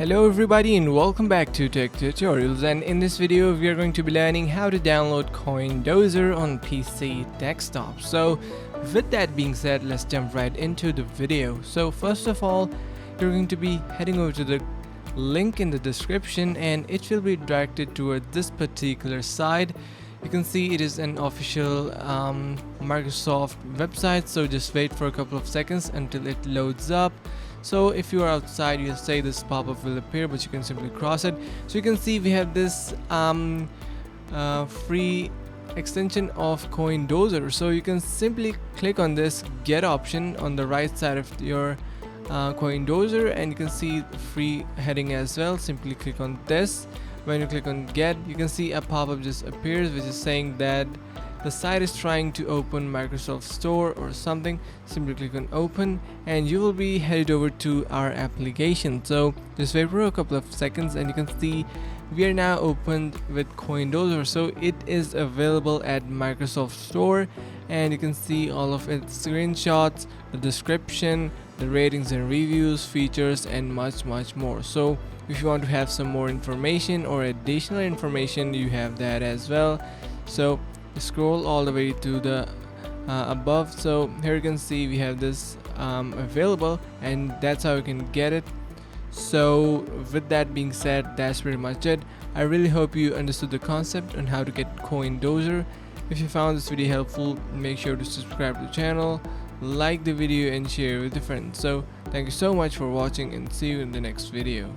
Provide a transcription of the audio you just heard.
Hello everybody and welcome back to Tech Tutorials, and in this video we are going to be learning how to download coindozer on PC desktop. So with that being said, let's jump right into the video. So first of all, you're going to be heading over to the link in the description and it will be directed toward this particular site. You can see it is an official Microsoft website, so just wait for a couple of seconds until it loads up. So if you are outside, you'll say this pop-up will appear, but you can simply cross it. So you can see we have this free extension of coindozer, so you can simply click on this get option on the right side of your coindozer, and you can see the free heading as well. Simply click on this. When you click on get, you can see a pop-up just appears which is saying that the site is trying to open Microsoft Store or something. Simply click on open and you will be headed over to our application. So just wait for a couple of seconds and you can see we are now opened with coindozer. So it is available at Microsoft Store and you can see all of its screenshots, the description, the ratings and reviews, features, and much more. So if you want to have some more information or additional information, you have that as well. So scroll all the way to the above. So here you can see we have this available, and that's how you can get it. So with that being said, that's pretty much it. I really hope you understood the concept on how to get coindozer. If you found this video helpful, make sure to subscribe to the channel, like the video, and share with your friends. So thank you so much for watching and see you in the next video.